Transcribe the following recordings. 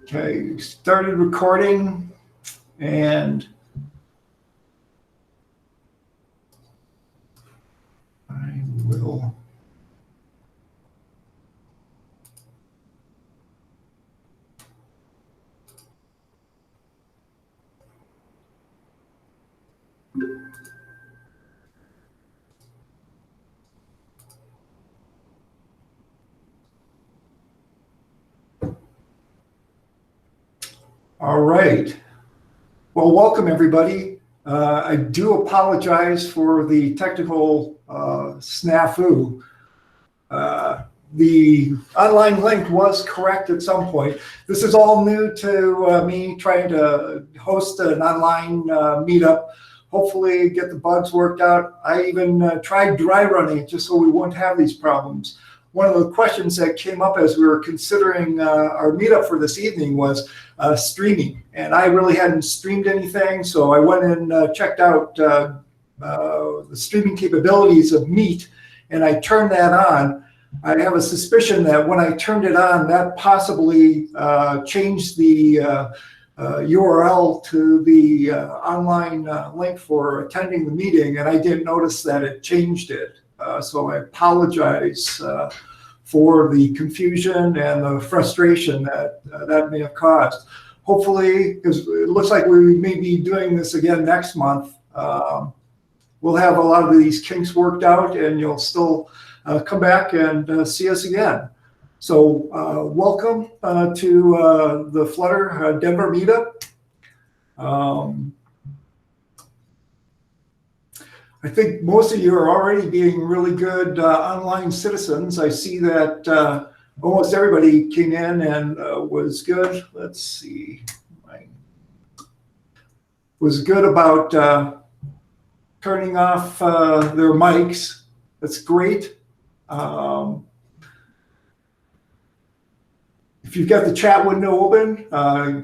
Okay, started recording, and I will. All right. Well, welcome everybody. I do apologize for the technical snafu. The online link was correct at some point. This is all new to me trying to host an online meetup. Hopefully get the bugs worked out. I even tried dry running it just so we won't have these problems. One of the questions that came up as we were considering our meetup for this evening was streaming. And I really hadn't streamed anything, so I went and checked out the streaming capabilities of Meet, and I turned that on. I have a suspicion that when I turned it on, that possibly changed the URL to the online link for attending the meeting, and I didn't notice that it changed it. So I apologize for the confusion and the frustration that that may have caused. Hopefully, because it looks like we may be doing this again next month, we'll have a lot of these kinks worked out, and you'll still come back and see us again. So welcome to the Flutter Denver Meetup. I think most of you are already being really good online citizens. I see that almost everybody came in and was good. Let's see. Was good about turning off their mics. That's great. If you've got the chat window open,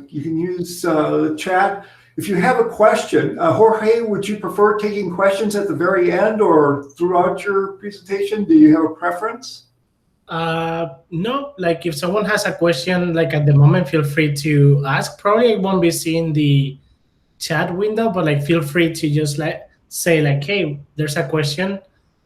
you can use the chat. If you have a question, Jorge, would you prefer taking questions at the very end or throughout your presentation? Do you have a preference? No, like if someone has a question, like at the moment, feel free to ask. Probably I won't be seeing the chat window, but like feel free to just say like, hey, there's a question,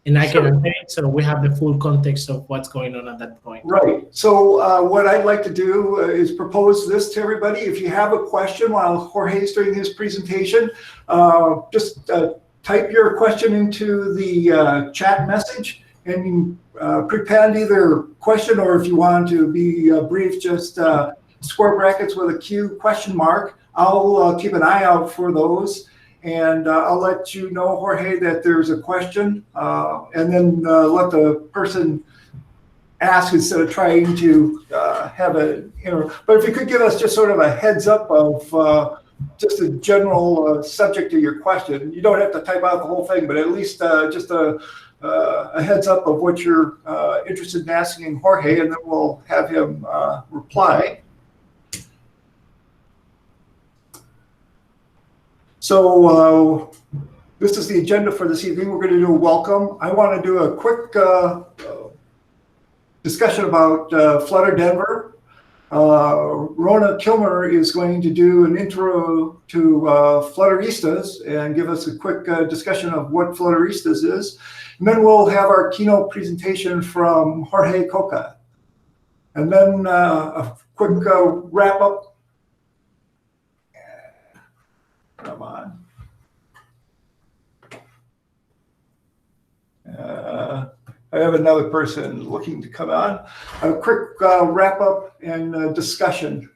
and I can answer it, so we have the full context of what's going on at that point. Right. So what I'd like to do is propose this to everybody. If you have a question while Jorge's doing his presentation, just type your question into the chat message, and prepend either question, or if you want to be brief, just square brackets with a Q question mark. I'll keep an eye out for those. And I'll let you know, Jorge, that there's a question, and then let the person ask instead of trying to have a, but if you could give us just sort of a heads up of just a general subject of your question. You don't have to type out the whole thing, but at least just a heads up of what you're interested in asking Jorge, and then we'll have him reply. So this is the agenda for this evening. We're going to do a welcome. I want to do a quick discussion about Flutter Denver. Rona Kilmer is going to do an intro to Flutteristas and give us a quick discussion of what Flutteristas is. And then we'll have our keynote presentation from Jorge Coca. And then a quick wrap up. Come on. I have another person looking to come on. A quick wrap up and discussion.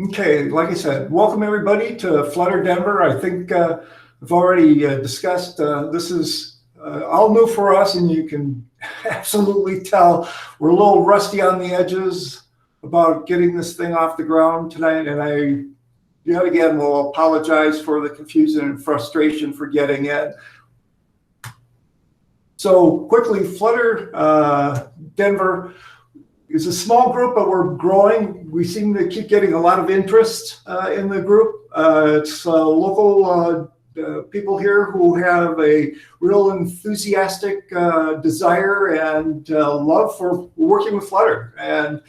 Okay, like I said, welcome everybody to Flutter Denver. I think I've already discussed this is all new for us, and you can absolutely tell we're a little rusty on the edges about getting this thing off the ground tonight, and I yet again will apologize for the confusion and frustration for getting it. So quickly, Flutter Denver is a small group, but we're growing. We seem to keep getting a lot of interest in the group. It's a local people here who have a real enthusiastic desire and love for working with Flutter and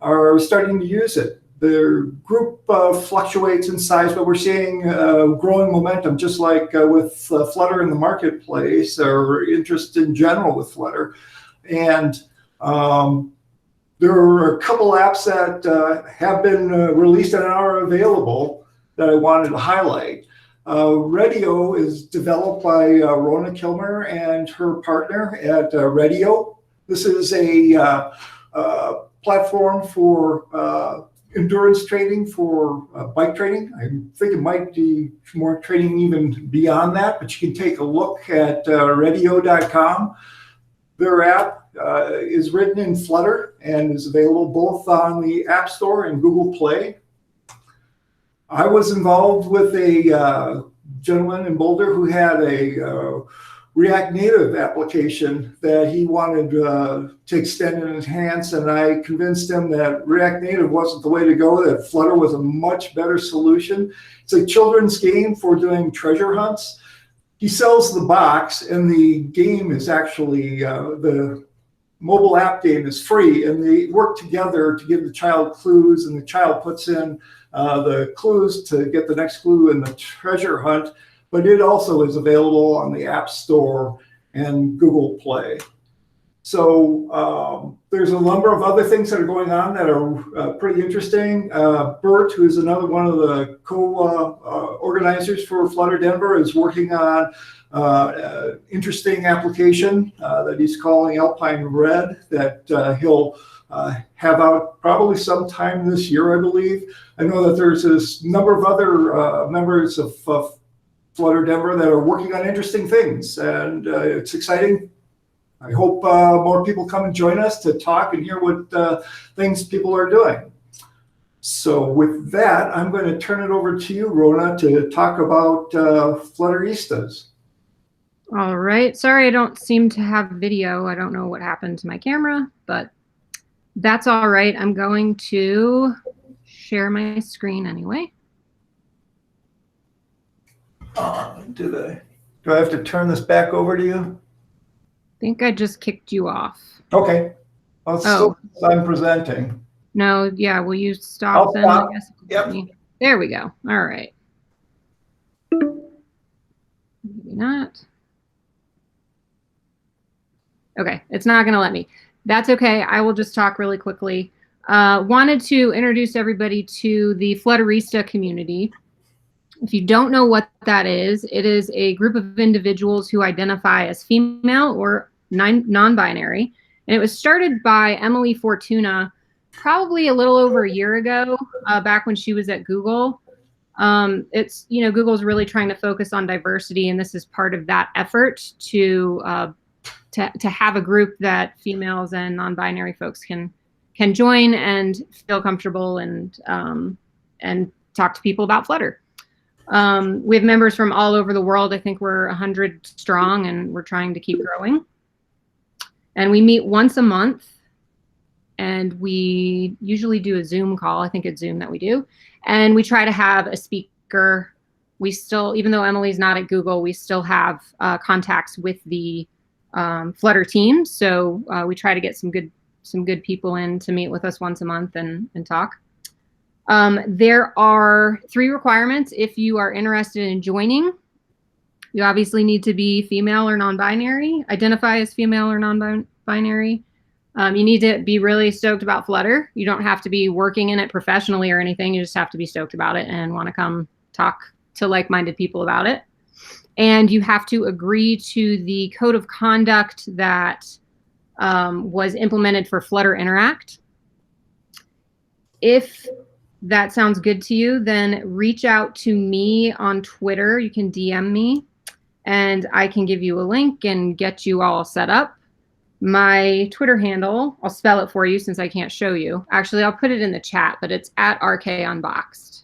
are starting to use it. Their group fluctuates in size, but we're seeing growing momentum, just like with Flutter in the marketplace, or interest in general with Flutter. And there are a couple apps that have been released and are available that I wanted to highlight. Redio is developed by Rona Kilmer and her partner at Redio. This is a platform for endurance training, for bike training. I think it might be more training even beyond that, but you can take a look at redio.com. Their app is written in Flutter and is available both on the App Store and Google Play. I was involved with a gentleman in Boulder who had a React Native application that he wanted to extend and enhance, and I convinced him that React Native wasn't the way to go, that Flutter was a much better solution. It's a children's game for doing treasure hunts. He sells the box, and the game is actually, the mobile app game is free, and they work together to give the child clues, and the child puts in the clues to get the next clue in the treasure hunt. But it also is available on the App Store and Google Play. So there's a number of other things that are going on that are pretty interesting. Bert, who is another one of the co-organizers for Flutter Denver, is working on interesting application that he's calling Alpine Red that he'll have out probably sometime this year, I believe. I know that there's this number of other members of Flutter Denver that are working on interesting things, and it's exciting. I hope more people come and join us to talk and hear what things people are doing. So with that, I'm going to turn it over to you, Rona, to talk about Flutteristas. All right. Sorry, I don't seem to have video. I don't know what happened to my camera, but that's all right. I'm going to share my screen anyway. Do I have to turn this back over to you? I think I just kicked you off. Okay. Well, still, I'm presenting. No, yeah, will you stop then? Stop. I guess. Yep. There we go. All right. Maybe not. Okay, it's not going to let me. That's okay. I will just talk really quickly. Wanted to introduce everybody to the Flutterista community. If you don't know what that is, it is a group of individuals who identify as female or non-binary. And it was started by Emily Fortuna probably a little over a year ago, back when she was at Google. It's, you know, Google's really trying to focus on diversity, and this is part of that effort to have a group that females and non-binary folks can join and feel comfortable and talk to people about Flutter. We have members from all over the world. I think we're 100 strong, and we're trying to keep growing. And we meet once a month, and we usually do a Zoom call. I think it's Zoom that we do. And we try to have a speaker. We still, even though Emily's not at Google, we still have contacts with the Flutter team. So we try to get some good people in to meet with us once a month and talk. There are 3 requirements if you are interested in joining. You obviously need to be female or non-binary, identify as female or non-binary. You need to be really stoked about Flutter. You don't have to be working in it professionally or anything. You just have to be stoked about it and want to come talk to like-minded people about it. And you have to agree to the code of conduct that was implemented for Flutter Interact. If that sounds good to you, then reach out to me on Twitter. You can DM me, and I can give you a link and get you all set up. My Twitter handle, I'll spell it for you since I can't show you. Actually, I'll put it in the chat, but it's @RKUnboxed.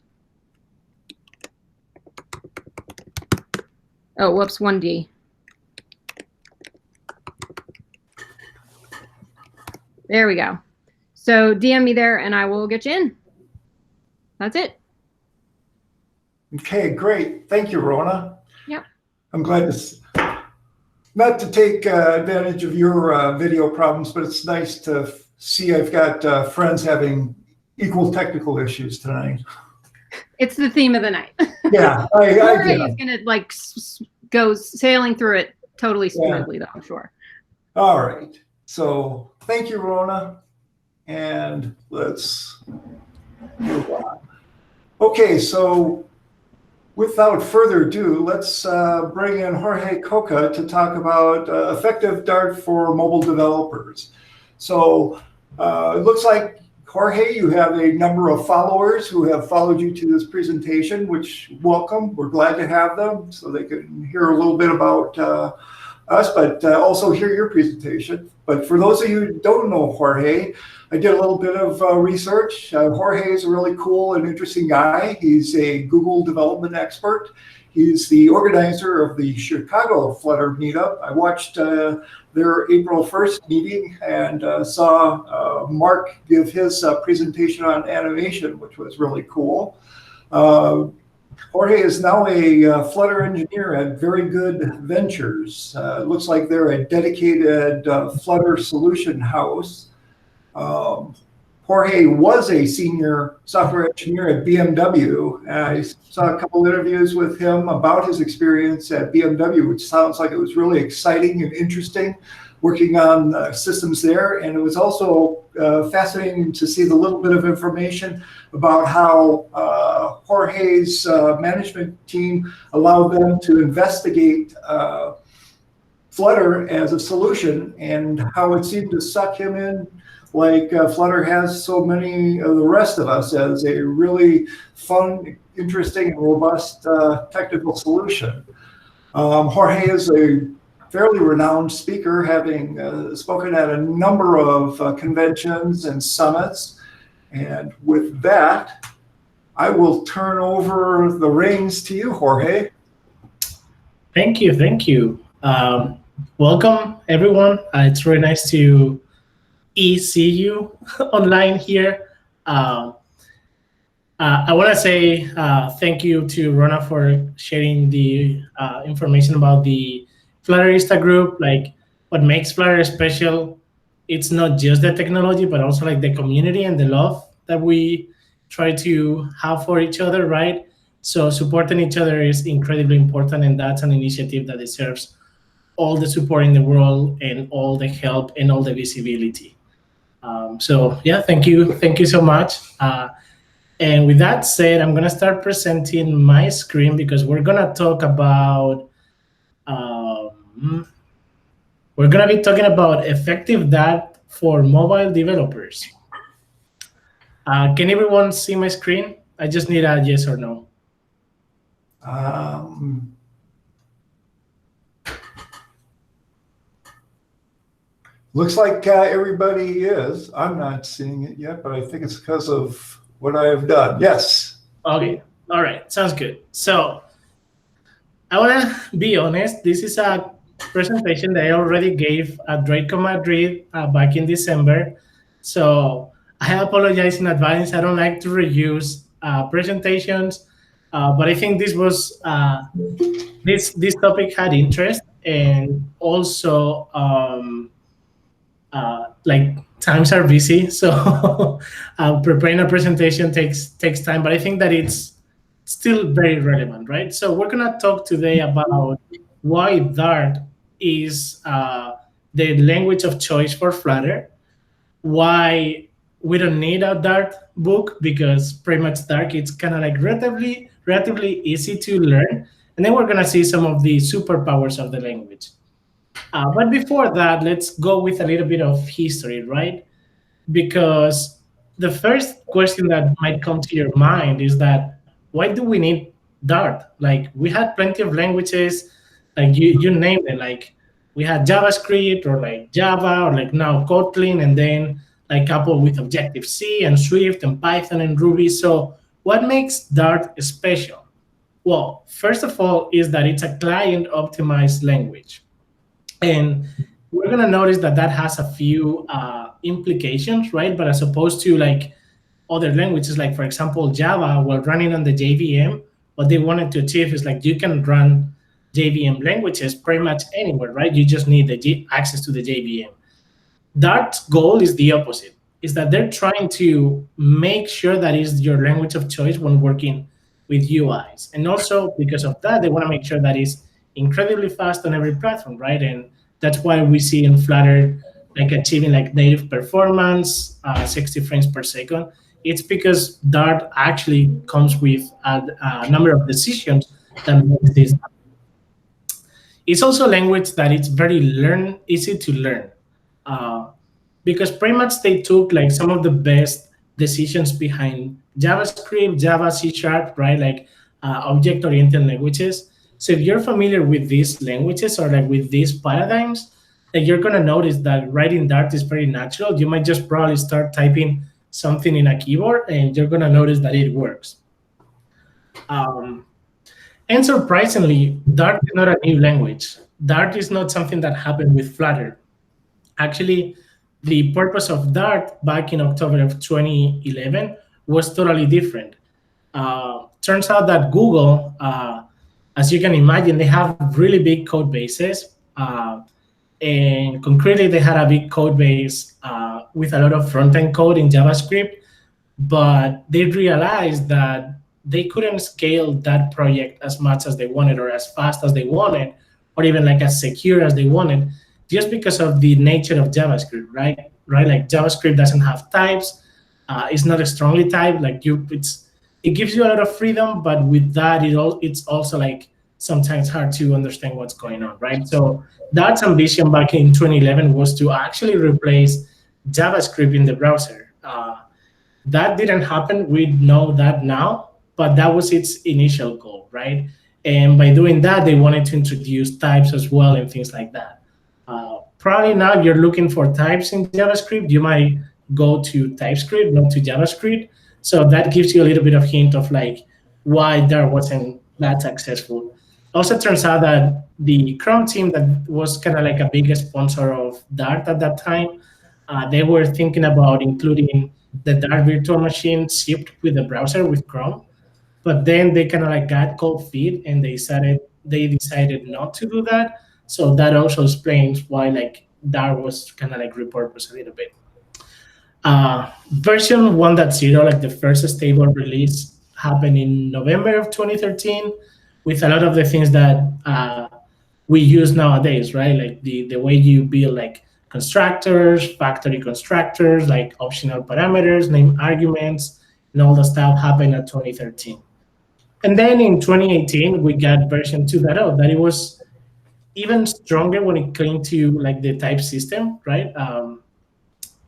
Oh, whoops, 1D. There we go. So DM me there, and I will get you in. That's it. Okay, great. Thank you, Rona. I'm glad not to take advantage of your video problems, but it's nice to see I've got friends having equal technical issues tonight. It's the theme of the night. Yeah, I Jorge get is it. gonna like go sailing through it totally smoothly, though, I'm sure. All right. So thank you, Rona. And let's move on. Okay, so without further ado, let's bring in Jorge Coca to talk about effective Dart for mobile developers. So it looks like, Jorge, you have a number of followers who have followed you to this presentation, which welcome. We're glad to have them so they can hear a little bit about us, but also hear your presentation. But for those of you who don't know Jorge, I did a little bit of research. Jorge is a really cool and interesting guy. He's a Google development expert. He's the organizer of the Chicago Flutter Meetup. I watched their April 1st meeting and saw Mark give his presentation on animation, which was really cool. Jorge is now a Flutter engineer at Very Good Ventures. It looks like they're a dedicated Flutter solution house. Jorge was a senior software engineer at BMW. I saw a couple interviews with him about his experience at BMW, which sounds like it was really exciting and interesting working on systems there. And it was also fascinating to see the little bit of information about how Jorge's management team allowed them to investigate Flutter as a solution and how it seemed to suck him in, like Flutter has so many of the rest of us, as a really fun, interesting, and robust technical solution. Jorge is a fairly renowned speaker, having spoken at a number of conventions and summits. And with that, I will turn over the reins to you, Jorge. Thank you, thank you. Welcome, everyone. It's really nice to see you online here. I want to say thank you to Rona for sharing the information about the Flutterista group. Like, what makes Flutter special, it's not just the technology, but also like the community and the love that we try to have for each other, right? So supporting each other is incredibly important, and that's an initiative that deserves all the support in the world and all the help and all the visibility. So yeah, thank you so much. And with that said, I'm gonna start presenting my screen because we're gonna talk about effective Dart for mobile developers. Can everyone see my screen? I just need a yes or no. Looks like everybody is. I'm not seeing it yet, but I think it's because of what I have done. Yes. Okay. All right. Sounds good. So I want to be honest. This is a presentation that I already gave at DrakeCon Madrid back in December. So I apologize in advance. I don't like to reuse presentations, but I think this was this topic had interest, and also like times are busy, so preparing a presentation takes time, but I think that it's still very relevant, right? So we're gonna talk today about why Dart is the language of choice for Flutter, why we don't need a Dart book because pretty much Dart it's kind of like relatively easy to learn, and then we're gonna see some of the superpowers of the language. But before that, let's go with a little bit of history, right? Because the first question that might come to your mind is that why do we need Dart? Like, we had plenty of languages, like you named it, like we had JavaScript or like Java or like now Kotlin, and then like coupled with Objective-C and Swift and Python and Ruby. So what makes Dart special? Well, first of all, is that it's a client optimized language. And we're going to notice that that has a few implications, right? But as opposed to like other languages, like for example, Java, while running on the JVM, what they wanted to achieve is like you can run JVM languages pretty much anywhere, right? You just need the access to the JVM. Dart's goal is the opposite, is that they're trying to make sure that is your language of choice when working with UIs. And also because of that, they want to make sure that it's incredibly fast on every platform, right? And that's why we see in Flutter like achieving like native performance, 60 frames per second. It's because Dart actually comes with a number of decisions that makes this. It's also a language that it's very easy to learn, because pretty much they took like some of the best decisions behind JavaScript, Java, C#, right? Like object-oriented languages. So if you're familiar with these languages or like with these paradigms, like you're gonna notice that writing Dart is very natural. You might just probably start typing something in a keyboard and you're gonna notice that it works. And surprisingly, Dart is not a new language. Dart is not something that happened with Flutter. Actually, the purpose of Dart back in October of 2011 was totally different. Turns out that Google, as you can imagine, they have really big code bases. And concretely, they had a big code base with a lot of front-end code in JavaScript, but they realized that they couldn't scale that project as much as they wanted or as fast as they wanted, or even like as secure as they wanted, just because of the nature of JavaScript, right? Like JavaScript doesn't have types. It's not strongly typed. Like it gives you a lot of freedom, but with that, it's also like sometimes hard to understand what's going on, right? So Dart's ambition back in 2011 was to actually replace JavaScript in the browser. That didn't happen. We know that now, but that was its initial goal, right? And by doing that, they wanted to introduce types as well and things like that. Probably now if you're looking for types in JavaScript, you might go to TypeScript, not to JavaScript. So that gives you a little bit of hint of like why Dart wasn't that successful. Also turns out that the Chrome team that was kind of like a big sponsor of Dart at that time, they were thinking about including the Dart virtual machine shipped with the browser with Chrome. But then they kind of like got cold feet and they decided not to do that. So that also explains why like Dart was kind of like repurposed a little bit. Version 1.0, like the first stable release, happened in November of 2013 with a lot of the things that we use nowadays, right? Like the way you build like constructors, factory constructors, like optional parameters, name arguments, and all the stuff happened at 2013. And then in 2018, we got version 2.0 that it was even stronger when it came to like the type system, right?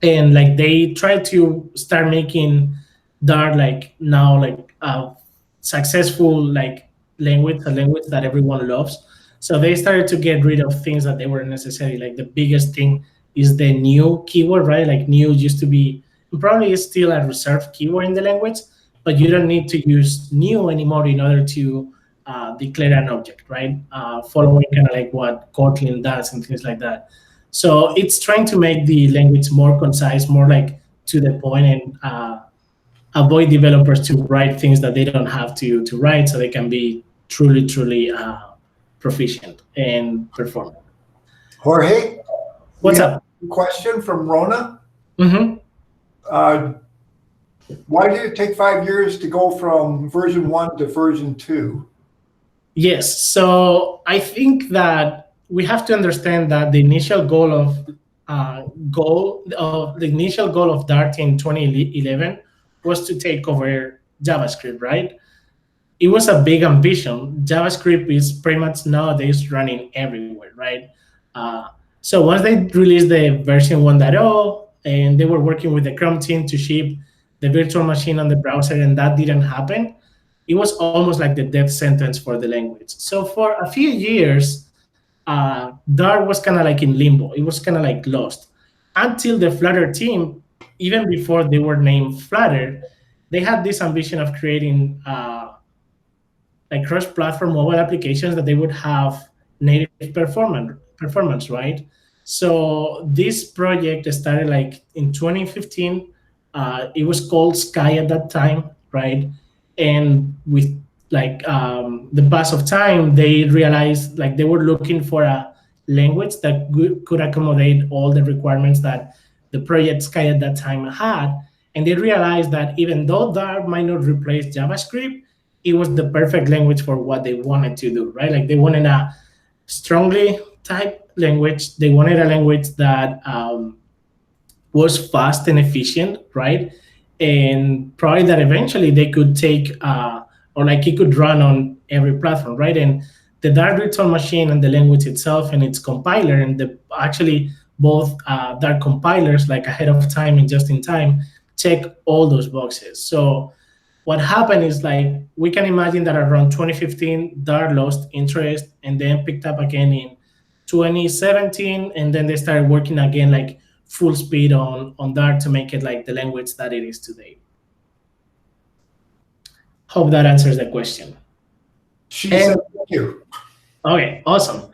And like they tried to start making Dart like now like a successful like language, a language that everyone loves. So they started to get rid of things that they weren't necessary. Like the biggest thing is the new keyword, right? Like new used to be, probably is still a reserved keyword in the language, but you don't need to use new anymore in order to declare an object, right? Following kind of like what Kotlin does and things like that. So it's trying to make the language more concise, more like to the point, and avoid developers to write things that they don't have to write, so they can be truly proficient and performant. Jorge, What's up? Question from Rona. Mm-hmm. Why did it take 5 years to go from version 1 to version 2? Yes, so I think that we have to understand that the initial goal of Dart in 2011 was to take over JavaScript, right? It was a big ambition. JavaScript is pretty much nowadays running everywhere, right? So once they released the version 1.0 and they were working with the Chrome team to ship the virtual machine on the browser, and that didn't happen, it was almost like the death sentence for the language. So for a few years, Dart was kind of like in limbo. It was kind of like lost until the Flutter team, even before they were named Flutter, they had this ambition of creating like cross-platform mobile applications that they would have native performance, right? So this project started like in 2015. It was called Sky at that time, right? And with the pass of time, they realized like they were looking for a language that could accommodate all the requirements that the project Sky at that time had. And they realized that even though Dart might not replace JavaScript, it was the perfect language for what they wanted to do, right? Like they wanted a strongly typed language. They wanted a language that was fast and efficient, right? And probably that eventually they could take, or like it could run on every platform, right? And the Dart virtual machine and the language itself and its compiler, and actually both Dart compilers, like ahead of time and just in time, check all those boxes. So what happened is like, we can imagine that around 2015, Dart lost interest and then picked up again in 2017. And then they started working again, like full speed on Dart to make it like the language that it is today. Hope that answers the question. She said thank you. Okay, awesome.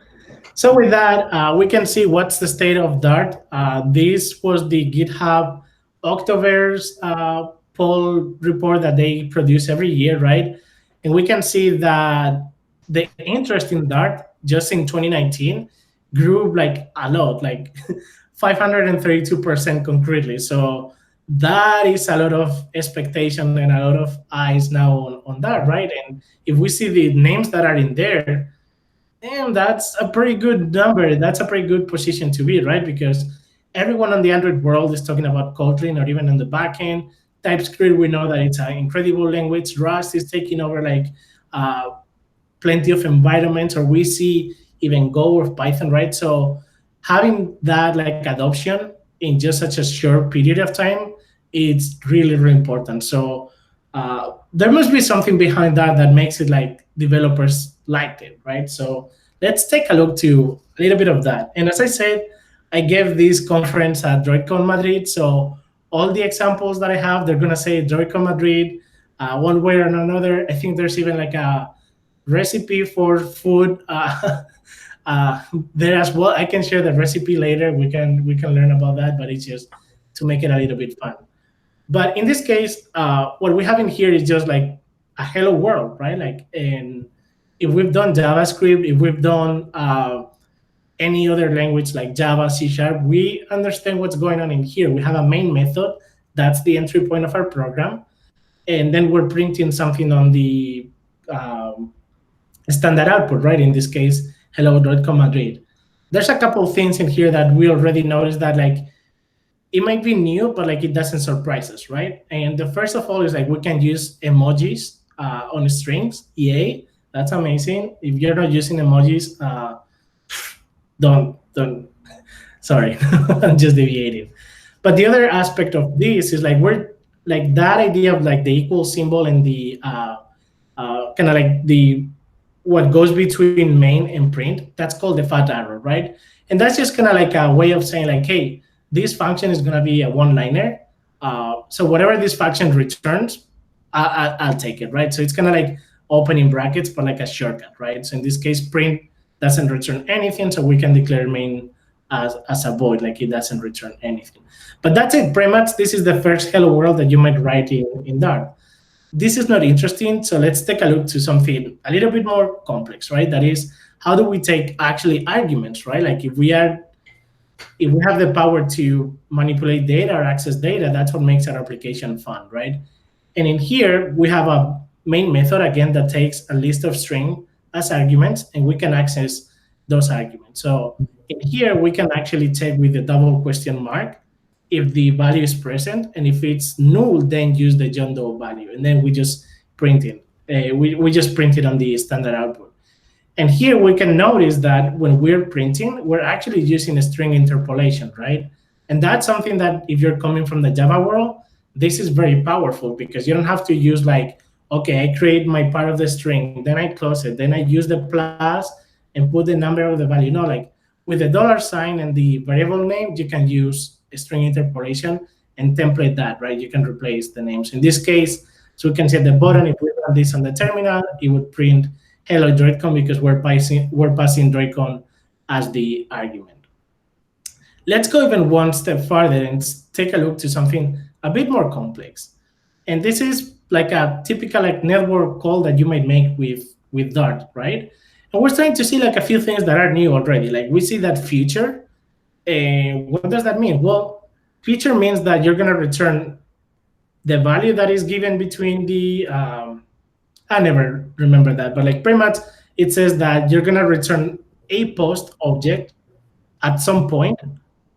So with that, we can see what's the state of Dart. This was the GitHub Octoverse poll report that they produce every year, right? And we can see that the interest in Dart just in 2019 grew like a lot, like 532% concretely. So that is a lot of expectation and a lot of eyes now on Dart, right? And if we see the names that are in there, damn, that's a pretty good number. That's a pretty good position to be, right? Because everyone on the Android world is talking about Kotlin, or even on the backend. TypeScript, we know that it's an incredible language. Rust is taking over like plenty of environments, or we see even Go or Python, right? So having that like adoption in just such a short period of time, it's really, really important. So there must be something behind that makes it like developers liked it, right? So let's take a look to a little bit of that. And as I said, I gave this conference at DroidCon Madrid. So all the examples that I have, they're gonna say DroidCon Madrid one way or another. I think there's even like a recipe for food there as well. I can share the recipe later. We can learn about that, but it's just to make it a little bit fun. But in this case, what we have in here is just like a hello world, right? Like, and if we've done JavaScript, if we've done any other language like Java, C#, we understand what's going on in here. We have a main method. That's the entry point of our program. And then we're printing something on the standard output, right? In this case, hello.com Madrid. There's a couple of things in here that we already noticed that like, it might be new, but like it doesn't surprise us, right? And the first of all is like we can use emojis on strings. Yay, that's amazing. If you're not using emojis, don't. Sorry, I'm just deviating. But the other aspect of this is like we're like that idea of like the equal symbol and the kind of like the what goes between main and print. That's called the fat arrow, right? And that's just kind of like a way of saying like, hey, this function is going to be a one-liner. So whatever this function returns, I'll take it, right? So it's kind of like opening brackets, but like a shortcut, right? So in this case, print doesn't return anything, so we can declare main as a void, like it doesn't return anything. But that's it, pretty much. This is the first hello world that you might write in Dart. This is not interesting, so let's take a look to something a little bit more complex, right? That is, how do we take actually arguments, right? Like if we have the power to manipulate data or access data, that's what makes our application fun, right? And in here, we have a main method, again, that takes a list of string as arguments, and we can access those arguments. So in here, we can actually check with the double question mark if the value is present, and if it's null, then use the John Doe value, and then we just print it. We just print it on the standard output. And here we can notice that when we're printing, we're actually using a string interpolation, right? And that's something that if you're coming from the Java world, this is very powerful because you don't have to use like, okay, I create my part of the string, then I close it, then I use the plus and put the number of the value. No, like with the $sign and the variable name, you can use a string interpolation and template that, right? You can replace the names. In this case, so we can see at the bottom, if we run this on the terminal, it would print hello DroidCon because we're passing DroidCon as the argument. Let's go even one step further and take a look to something a bit more complex. And this is like a typical like network call that you might make with Dart, right? And we're starting to see like a few things that are new already. Like we see that feature. And what does that mean? Well, feature means that you're gonna return the value that is given between the I never remember that, but like pretty much it says that you're gonna return a post object at some point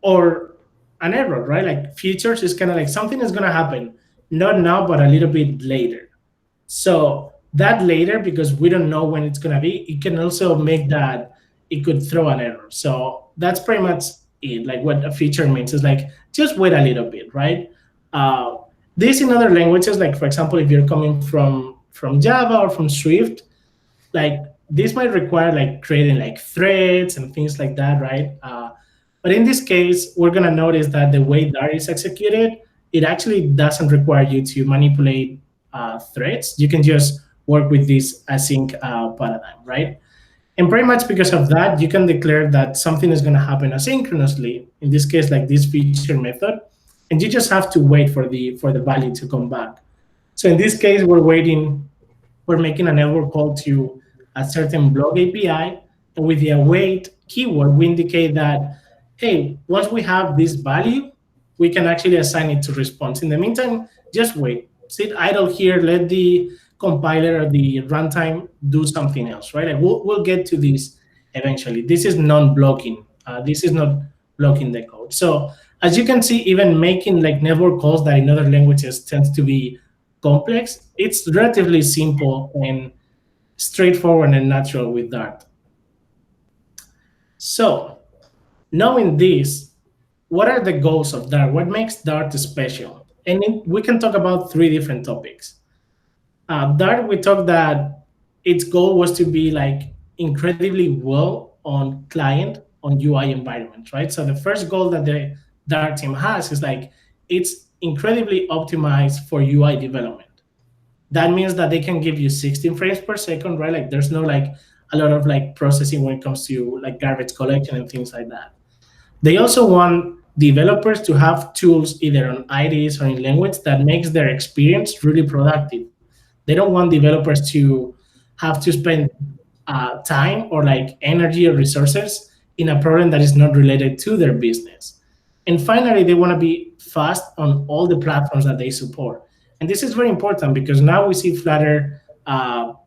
or an error, right? Like features is kind of like something is gonna happen, not now, but a little bit later. So that later, because we don't know when it's gonna be, it can also make that it could throw an error. So that's pretty much it. Like what a feature means is like just wait a little bit, right? Uh, this in other languages, like for example, if you're coming from Java or from Swift, like this might require like creating like threads and things like that, right? But in this case, we're gonna notice that the way Dart is executed, it actually doesn't require you to manipulate threads. You can just work with this async paradigm, right? And pretty much because of that, you can declare that something is gonna happen asynchronously. In this case, like this feature method, and you just have to wait for the value to come back. So in this case, we're making a network call to a certain blog API, and with the await keyword, we indicate that, hey, once we have this value, we can actually assign it to response. In the meantime, just wait, sit idle here, let the compiler or the runtime do something else, right? Like we'll get to this eventually. This is non-blocking. This is not blocking the code. So as you can see, even making like network calls that in other languages tends to be complex, it's relatively simple and straightforward and natural with Dart. So knowing this, what are the goals of Dart? What makes Dart special? And we can talk about 3 different topics. Dart, we talked that its goal was to be like incredibly well on client, on UI environment, right? So the first goal that the Dart team has is like it's incredibly optimized for UI development. That means that they can give you 16 frames per second, right? Like there's no like a lot of like processing when it comes to like garbage collection and things like that. They also want developers to have tools either on IDEs or in language that makes their experience really productive. They don't want developers to have to spend time or like energy or resources in a problem that is not related to their business. And finally, they want to be fast on all the platforms that they support. And this is very important because now we see Flutter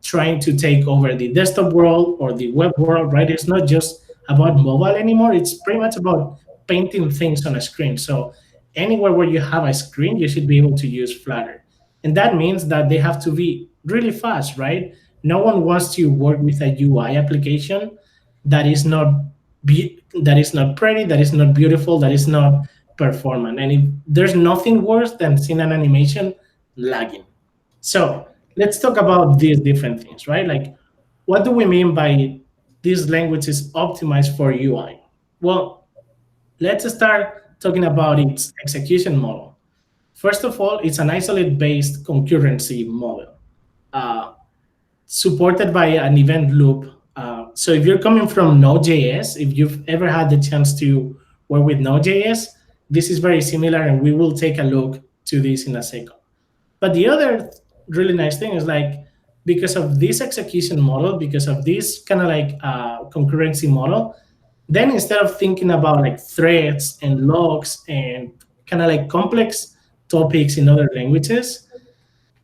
trying to take over the desktop world or the web world, right? It's not just about mobile anymore. It's pretty much about painting things on a screen. So anywhere where you have a screen, you should be able to use Flutter. And that means that they have to be really fast, right? No one wants to work with a UI application that is not pretty, that is not beautiful, that is not performant. And if there's nothing worse than seeing an animation lagging. So let's talk about these different things, right? Like, what do we mean by this language is optimized for UI? Well, let's start talking about its execution model. First of all, it's an isolate-based concurrency model supported by an event loop. So if you're coming from Node.js, if you've ever had the chance to work with Node.js, this is very similar, and we will take a look to this in a second. But the other really nice thing is like, because of this execution model, because of this kind of like concurrency model, then instead of thinking about like threads and logs and kind of like complex topics in other languages,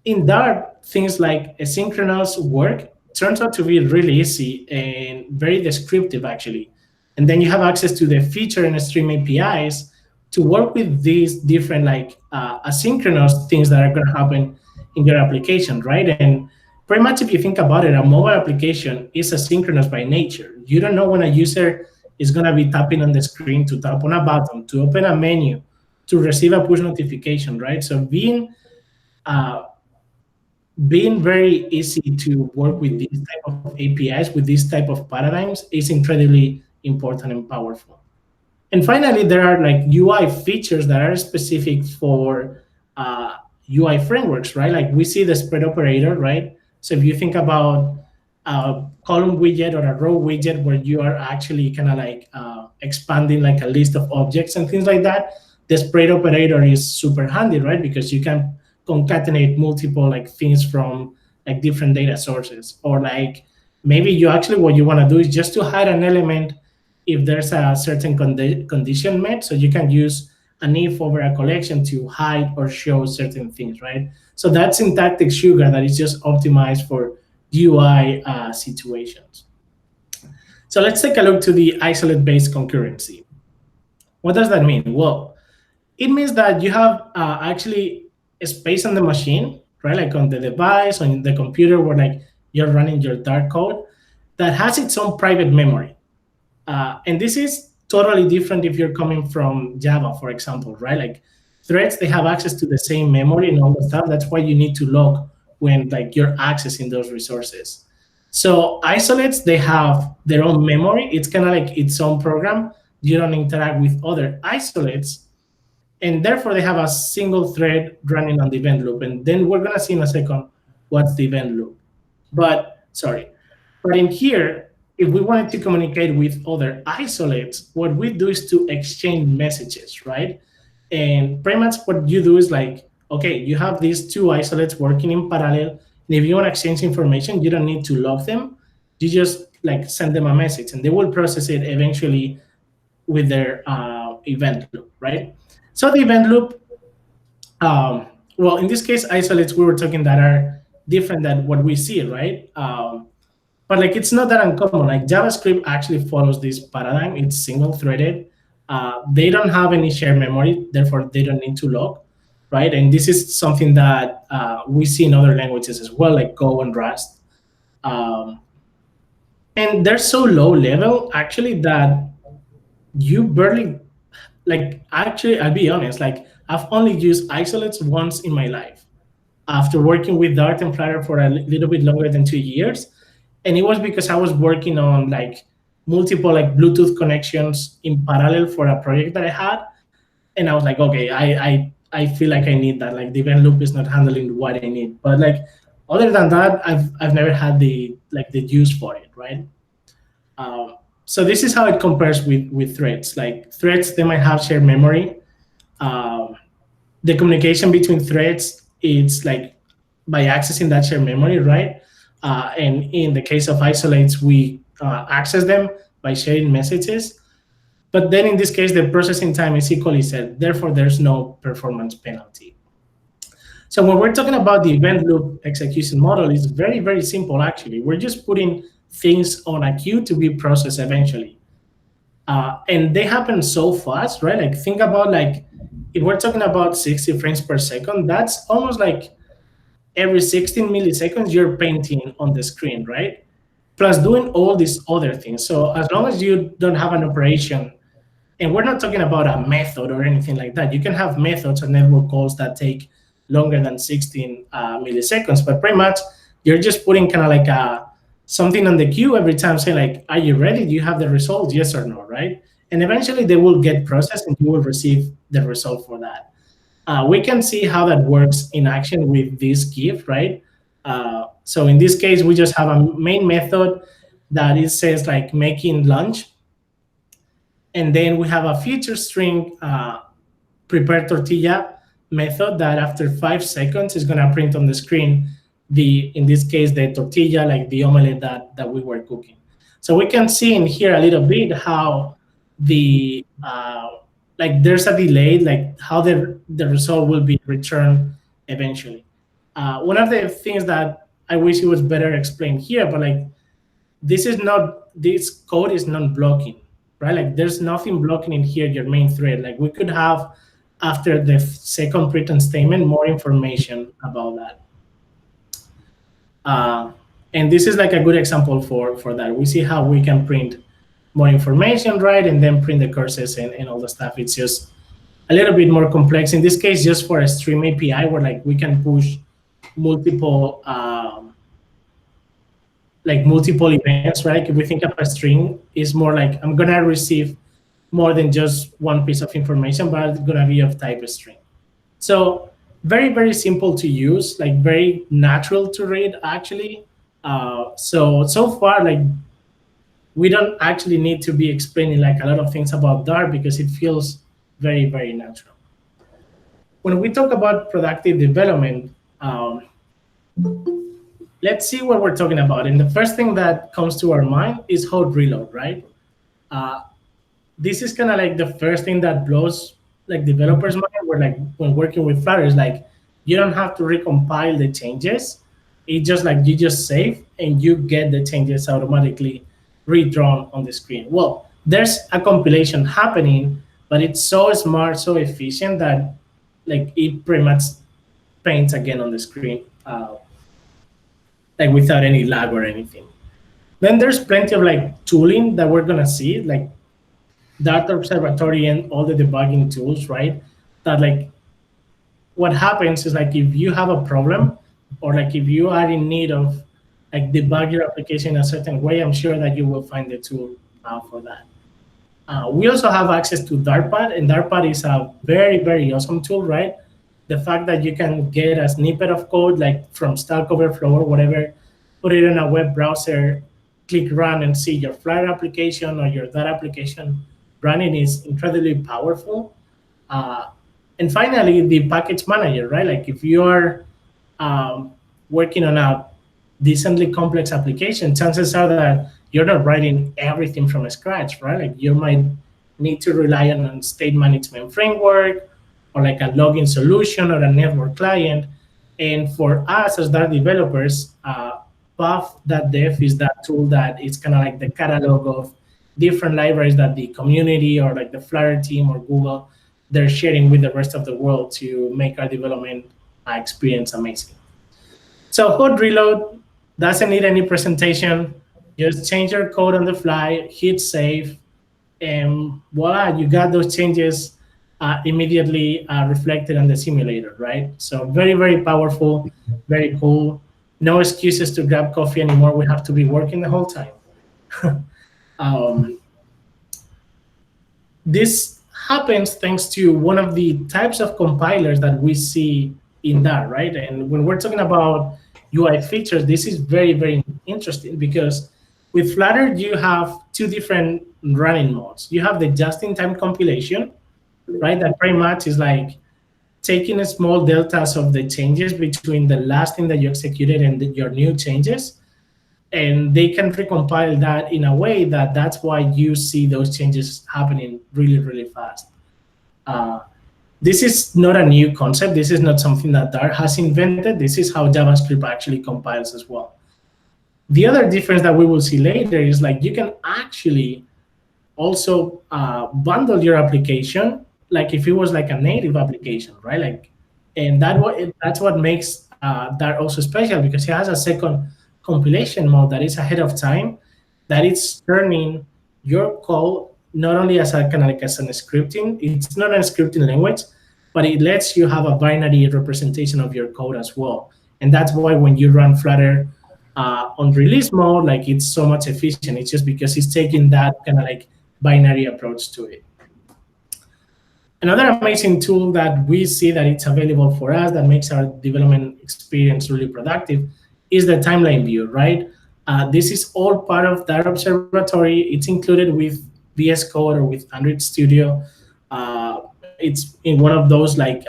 in Dart, things like asynchronous work turns out to be really easy and very descriptive, actually. And then you have access to the feature and stream APIs to work with these different like asynchronous things that are going to happen in your application, right? And pretty much if you think about it, a mobile application is asynchronous by nature. You don't know when a user is going to be tapping on the screen to tap on a button, to open a menu, to receive a push notification, right? So being very easy to work with these type of APIs, with these type of paradigms, is incredibly important and powerful. And finally, there are like UI features that are specific for UI frameworks, right? Like we see the spread operator, right? So if you think about a column widget or a row widget where you are actually kind of like expanding like a list of objects and things like that, the spread operator is super handy, right? Because you can concatenate multiple like things from like different data sources, or like maybe you actually what you want to do is just to hide an element if there's a certain condition met, so you can use an if over a collection to hide or show certain things, right? So that's syntactic sugar that is just optimized for UI situations. So let's take a look to the isolate-based concurrency. What does that mean? Well, it means that you have actually a space on the machine, right? Like on the device, on the computer where like you're running your Dart code that has its own private memory. And this is totally different if you're coming from Java, for example, right? Like threads, they have access to the same memory and all the stuff. That's why you need to log when like you're accessing those resources. So isolates, they have their own memory. It's kind of like its own program. You don't interact with other isolates. And therefore, they have a single thread running on the event loop. And then we're going to see in a second what's the event loop. But in here, if we wanted to communicate with other isolates, what we do is to exchange messages, right? And pretty much what you do is like, okay, you have these two isolates working in parallel. And if you want to exchange information, you don't need to log them. You just like send them a message and they will process it eventually with their event loop, right? So the event loop, well, in this case, isolates we were talking that are different than what we see, right? But like it's not that uncommon. Like JavaScript actually follows this paradigm. It's single-threaded. They don't have any shared memory, therefore they don't need to log, right? And this is something that we see in other languages as well, like Go and Rust. And they're so low level actually that you barely, like actually, I'll be honest, like I've only used isolates once in my life after working with Dart and Flutter for a little bit longer than 2 years. And it was because I was working on like multiple like Bluetooth connections in parallel for a project that I had. And I was like, okay, I feel like I need that. Like the event loop is not handling what I need. But like other than that, I've never had the use for it, right? So this is how it compares with threads. Like threads, they might have shared memory. The communication between threads, it's like by accessing that shared memory, right? And in the case of isolates, we access them by sharing messages. But then in this case, the processing time is equally set. Therefore, there's no performance penalty. So when we're talking about the event loop execution model, it's very, very simple, actually. We're just putting things on a queue to be processed eventually. And they happen so fast, right? Like think about like, if we're talking about 60 frames per second, that's almost like every 16 milliseconds you're painting on the screen, right? Plus doing all these other things. So as long as you don't have an operation, and we're not talking about a method or anything like that. You can have methods and network calls that take longer than 16 milliseconds, but pretty much you're just putting kind of like something on the queue every time, saying like, are you ready? Do you have the result? Yes or no, right? And eventually they will get processed and you will receive the result for that. We can see how that works in action with this GIF, right? So in this case, we just have a main method that it says like making lunch. And then we have a feature string prepare tortilla method that after 5 seconds is gonna print on the screen in this case, the tortilla, like the omelette that we were cooking. So we can see in here a little bit how the like there's a delay, like how the result will be returned eventually. One of the things that I wish it was better explained here, but like this code is non-blocking, right? Like there's nothing blocking in here, your main thread. Like we could have after the second print statement more information about that. And this is like a good example for that. We see how we can print more information, right? And then print the curses and all the stuff. It's just a little bit more complex. In this case, just for a stream API where like we can push multiple events, right? If we think of a string, it's more like I'm gonna receive more than just one piece of information, but it's gonna be of type string. So very, very simple to use, like very natural to read actually. So far, like we don't actually need to be explaining like a lot of things about Dart because it feels very, very natural. when we talk about productive development, let's see what we're talking about. And the first thing that comes to our mind is hot reload, right? This is kind of like the first thing that blows like developers' mind. Where like when working with Flutter, is like you don't have to recompile the changes. It's just like you just save and you get the changes automatically redrawn on the screen. Well, there's a compilation happening, but it's so smart, so efficient that like it pretty much paints again on the screen, like without any lag or anything. Then there's plenty of like tooling that we're gonna see, like Data Observatory and all the debugging tools, right? That like what happens is like if you have a problem or like if you are in need of like debug your application in a certain way, I'm sure that you will find the tool for that. We also have access to Dartpad, and Dartpad is a very, very awesome tool, right? The fact that you can get a snippet of code like from Stack Overflow or whatever, put it in a web browser, click run and see your Flutter application or your Dart application running is incredibly powerful. And finally, the package manager, right? Like if you are working on a decently complex application, chances are that you're not writing everything from scratch, right? Like you might need to rely on a state management framework or like a login solution or a network client. And for us as Dart developers, Puff.dev is that tool that is kind of like the catalog of different libraries that the community or like the Flutter team or Google, they're sharing with the rest of the world to make our development experience amazing. So hot reload doesn't need any presentation. Just change your code on the fly, hit save, and voila, you got those changes immediately reflected on the simulator, right? So very, very powerful, very cool. No excuses to grab coffee anymore. We have to be working the whole time. This happens thanks to one of the types of compilers that we see in Dart, right? And when we're talking about UI features, this is very, very interesting because with Flutter, you have two different running modes. You have the just-in-time compilation, right? That pretty much is like taking small deltas of the changes between the last thing that you executed and your new changes. And they can recompile that in a way that that's why you see those changes happening really, really fast. This is not a new concept. This is not something that Dart has invented. This is how JavaScript actually compiles as well. The other difference that we will see later is like you can actually also bundle your application like if it was like a native application, right? Like, and that's what makes Dart also special because it has a second compilation mode that is ahead of time, that it's turning your code not only as a kind of like as an scripting, it's not a scripting language, but it lets you have a binary representation of your code as well. And that's why when you run Flutter on release mode, like it's so much efficient. It's just because it's taking that kind of like binary approach to it. Another amazing tool that we see that it's available for us that makes our development experience really productive is the timeline view, right? This is all part of Dart Observatory. It's included with VS Code or with Android Studio. It's in one of those like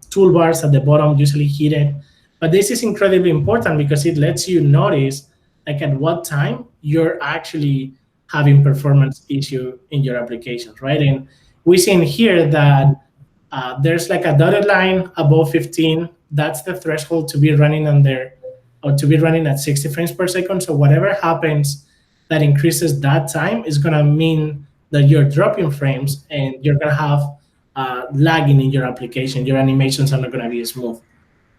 toolbars at the bottom, usually hidden. But this is incredibly important because it lets you notice like at what time you're actually having performance issue in your applications, right? And we see in here that there's like a dotted line above 15. That's the threshold to be running on there, or to be running at 60 frames per second. So whatever happens that increases that time is gonna mean that you're dropping frames and you're gonna have lagging in your application. Your animations are not gonna be smooth.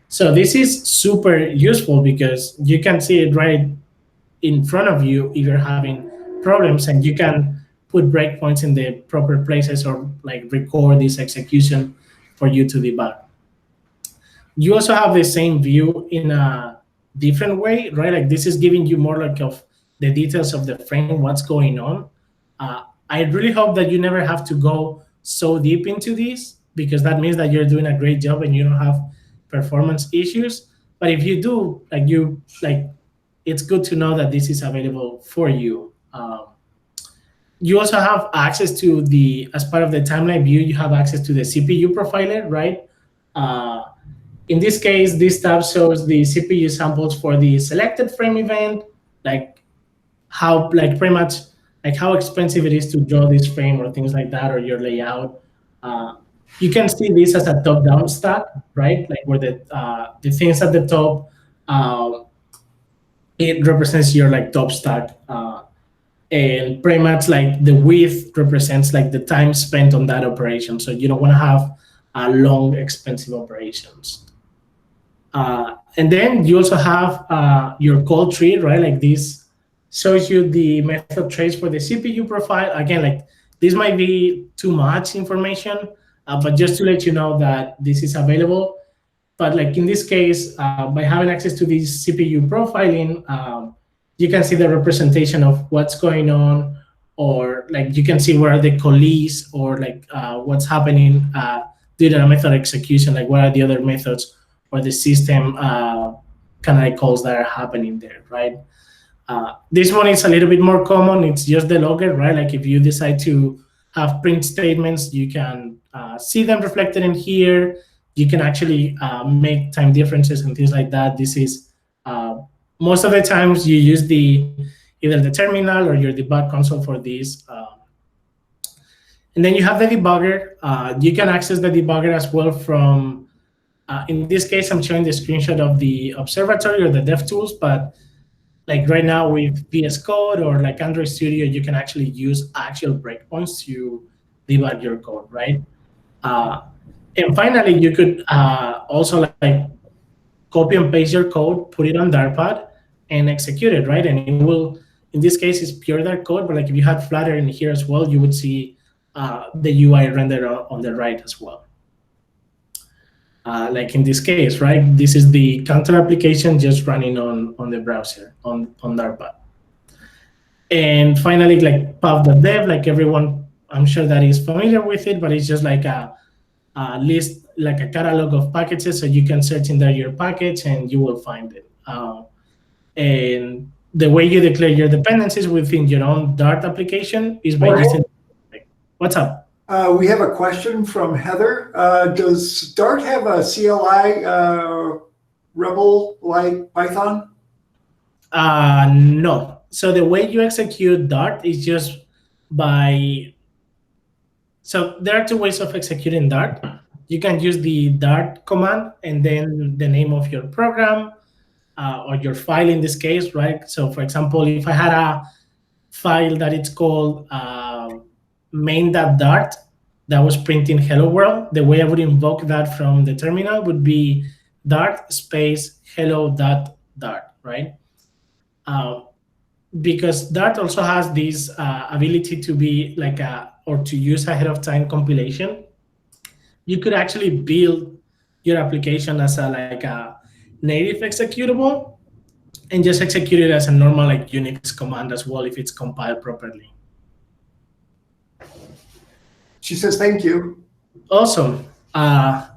So this is super useful because you can see it right in front of you if you're having problems, and you can put breakpoints in the proper places or like record this execution for you to debug. You also have the same view in a different way, right? Like this is giving you more like of the details of the frame, what's going on. I really hope that you never have to go so deep into this because that means that you're doing a great job and you don't have performance issues. But if you do, it's good to know that this is available for you. You also have access to as part of the timeline view, you have access to the CPU profiler, right? In this case, this tab shows the CPU samples for the selected frame event, like how, like pretty much like how expensive it is to draw this frame or things like that, or your layout. You can see this as a top-down stack, right? Like where the things at the top, it represents your like top stack, and pretty much like the width represents like the time spent on that operation. So you don't want to have long, expensive operations. And then you also have your call tree, right? Like this shows you the method trace for the CPU profile. Again, like this might be too much information, but just to let you know that this is available. But like in this case, by having access to this CPU profiling, you can see the representation of what's going on, or like you can see where the calls or like what's happening due to a method execution, like what are the other methods or the system kind of calls that are happening there, right? This one is a little bit more common. It's just the logger, right? Like if you decide to have print statements, you can see them reflected in here. You can actually make time differences and things like that. This is most of the times you use either the terminal or your debug console for this. And then you have the debugger. You can access the debugger as well from, in this case, I'm showing the screenshot of the observatory or the DevTools, but like right now with VS Code or like Android Studio, you can actually use actual breakpoints to debug your code, right? And finally, you could also like copy and paste your code, put it on Dartpad, and execute it, right? And it will, in this case, it's pure Dart code, but like if you had Flutter in here as well, you would see the UI rendered on the right as well. Like in this case, right? This is the counter application just running on the browser, on Dartpad. And finally, like pub.dev, like everyone, I'm sure that is familiar with it, but it's just like a list, like a catalog of packages, so you can search in there your package and you will find it. And the way you declare your dependencies within your own Dart application is by using. What's up? We have a question from Heather. Does Dart have a CLI Rebel like Python? No. So the way you execute Dart is just by. So there are two ways of executing Dart. You can use the Dart command and then the name of your program or your file in this case, right? So for example, if I had a file that it's called main.dart that was printing hello world, the way I would invoke that from the terminal would be Dart space hello.dart, right? Because Dart also has this ability to be like or to use ahead of time compilation. You could actually build your application as like a native executable and just execute it as a normal like Unix command as well if it's compiled properly. She says, thank you. Awesome.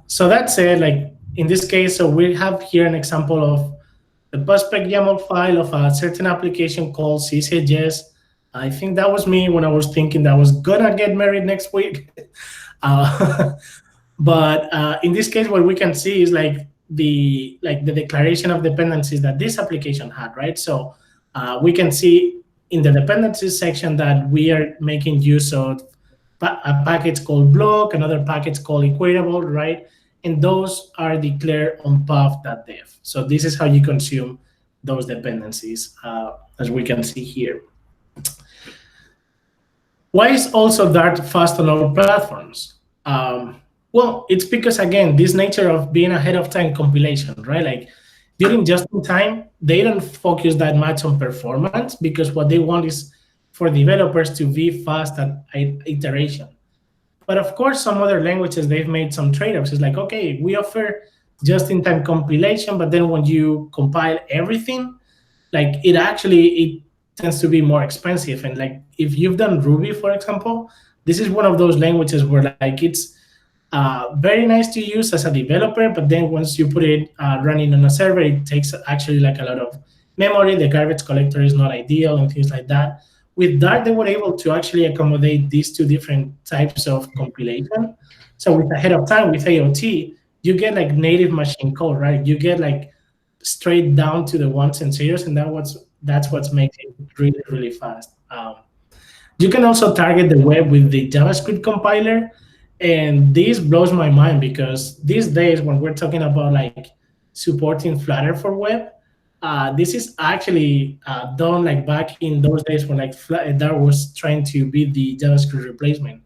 So that's it. Like in this case, so we have here an example of the prospect YAML file of a certain application called CCJS. I think that was me when I was thinking that I was gonna get married next week. But in this case, what we can see is like the declaration of dependencies that this application had, right? So we can see in the dependencies section that we are making use of a package called block, another package called equatable, right? And those are declared on path.dev. So this is how you consume those dependencies, as we can see here. Why is also Dart fast on all platforms? Well, it's because, again, this nature of being ahead of time compilation, right? Like during just in time, they don't focus that much on performance because what they want is for developers to be fast at iteration. But of course, some other languages, they've made some trade-offs. It's like, okay, we offer just-in-time compilation, but then when you compile everything, like it tends to be more expensive. And like if you've done Ruby, for example, this is one of those languages where like it's very nice to use as a developer, but then once you put it running on a server, it takes actually like a lot of memory. The garbage collector is not ideal and things like that. With Dart, they were able to actually accommodate these two different types of compilation. So with ahead of time, with AOT, you get like native machine code, right? You get like straight down to the ones and zeros, and that's what makes it really, really fast. You can also target the web with the JavaScript compiler, and this blows my mind because these days when we're talking about like supporting Flutter for web, this is actually done like back in those days when like Dart was trying to be the JavaScript replacement.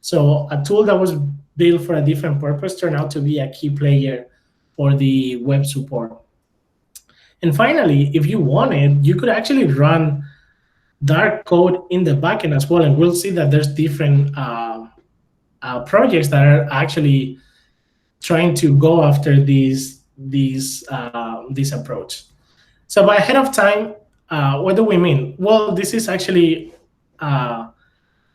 So a tool that was built for a different purpose turned out to be a key player for the web support. And finally, if you wanted, you could actually run Dart code in the backend as well, and we'll see that there's different projects that are actually trying to go after this approach. So by ahead of time, what do we mean? Well, this is actually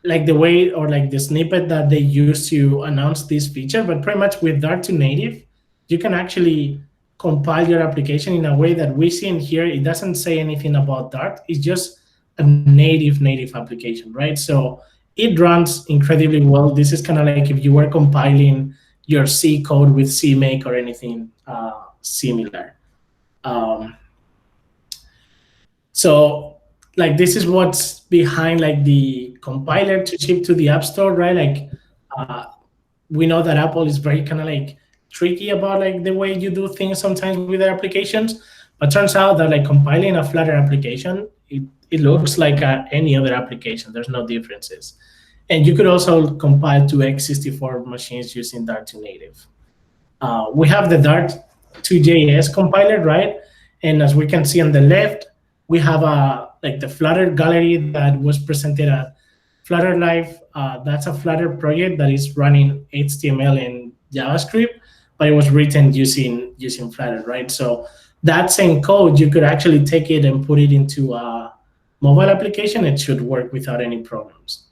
like the way or like the snippet that they use to announce this feature, but pretty much with Dart to native, you can actually compile your application in a way that we see in here. It doesn't say anything about Dart. It's just a native application, right? So it runs incredibly well. This is kind of like if you were compiling your C code with CMake or anything similar. So like this is what's behind like the compiler to ship to the App Store, right? Like we know that Apple is very kind of like tricky about like the way you do things sometimes with their applications, but turns out that like compiling a Flutter application, it looks like any other application. There's no differences. And you could also compile to x64 machines using Dart to native. We have the Dart 2JS compiler, right? And as we can see on the left, we have like the Flutter gallery that was presented at Flutter Live. That's a Flutter project that is running HTML and JavaScript, but it was written using Flutter, right? So that same code, you could actually take it and put it into a mobile application. It should work without any problems.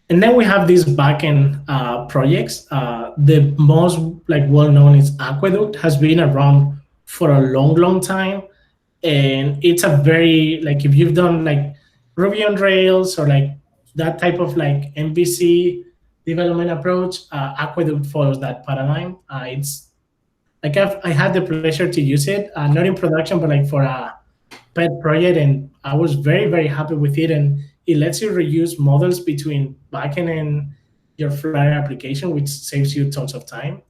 And then we have these backend projects. The most like well-known is Aqueduct, has been around for a long time. And it's a very, like if you've done like Ruby on Rails or like that type of like MVC development approach, Aqueduct follows that paradigm. It's like I had the pleasure to use it, not in production, but like for a pet project, and I was very happy with it. And it lets you reuse models between backend and your Flutter application, which saves you tons of time.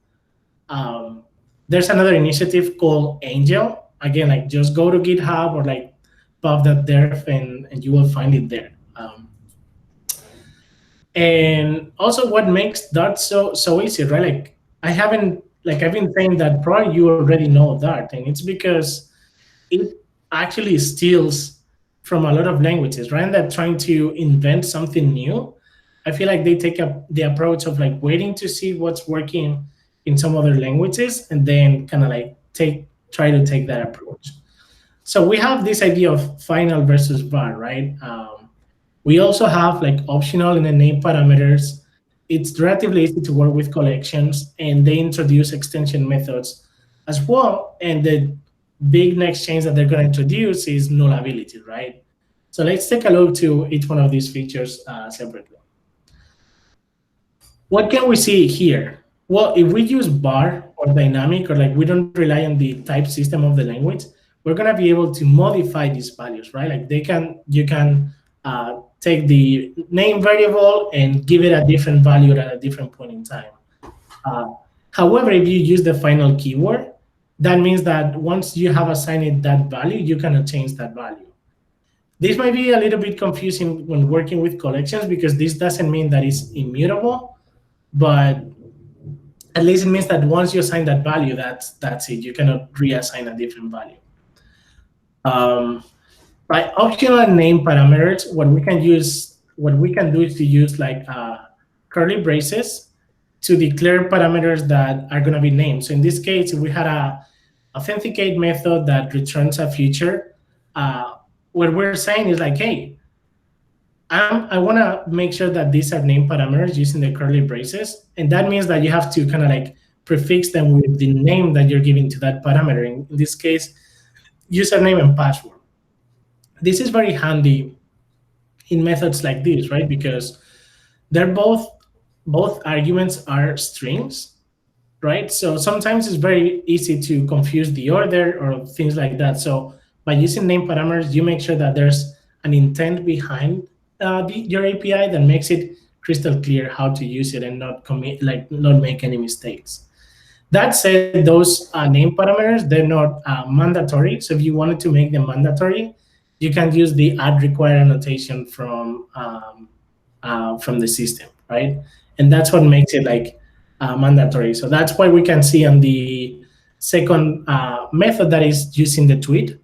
There's another initiative called Angel. Again, like just go to GitHub or like pub.derf and you will find it there. And also what makes Dart so easy, right? Like I've been saying that probably you already know Dart, and it's because it actually steals from a lot of languages. Rather than trying to invent something new, I feel like they take the approach of like waiting to see what's working in some other languages and then kind of like try to take that approach. So we have this idea of final versus var, right? We also have like optional and name parameters. It's relatively easy to work with collections, and they introduce extension methods as well. And the big next change that they're going to introduce is nullability, right? So let's take a look to each one of these features separately. What can we see here? Well, if we use var or dynamic, or like we don't rely on the type system of the language, we're going to be able to modify these values, right? Like you can take the name variable and give it a different value at a different point in time. However, if you use the final keyword, that means that once you have assigned it that value, you cannot change that value. This might be a little bit confusing when working with collections because this doesn't mean that it's immutable, but at least it means that once you assign that value, that's it. You cannot reassign a different value. By optional name parameters, what we can do is to use like curly braces to declare parameters that are going to be named. So in this case, if we had a authenticate method that returns a feature, what we're saying is like, hey, I want to make sure that these are name parameters using the curly braces. And that means that you have to kind of like prefix them with the name that you're giving to that parameter. In this case, username and password. This is very handy in methods like this, right? Because they're both arguments are strings, right? So sometimes it's very easy to confuse the order or things like that. So by using name parameters, you make sure that there's an intent behind your API that makes it crystal clear how to use it and not make any mistakes. That said, those name parameters, they're not mandatory. So if you wanted to make them mandatory, you can use the add required annotation from the system, right? And that's what makes it mandatory. So that's why we can see on the second method that is using the tweet,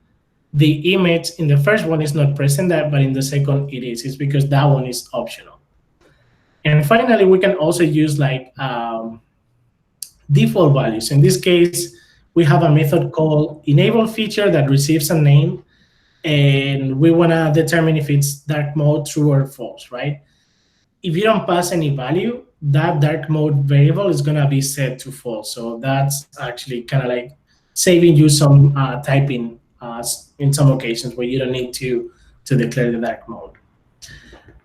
the image in the first one is not present, but in the second it is. It's because that one is optional. And finally, we can also use default values. In this case, we have a method called enable feature that receives a name, and we want to determine if it's dark mode true or false, right? If you don't pass any value, that dark mode variable is going to be set to false. So that's actually kind of like saving you some typing in some occasions where you don't need to declare the dark mode.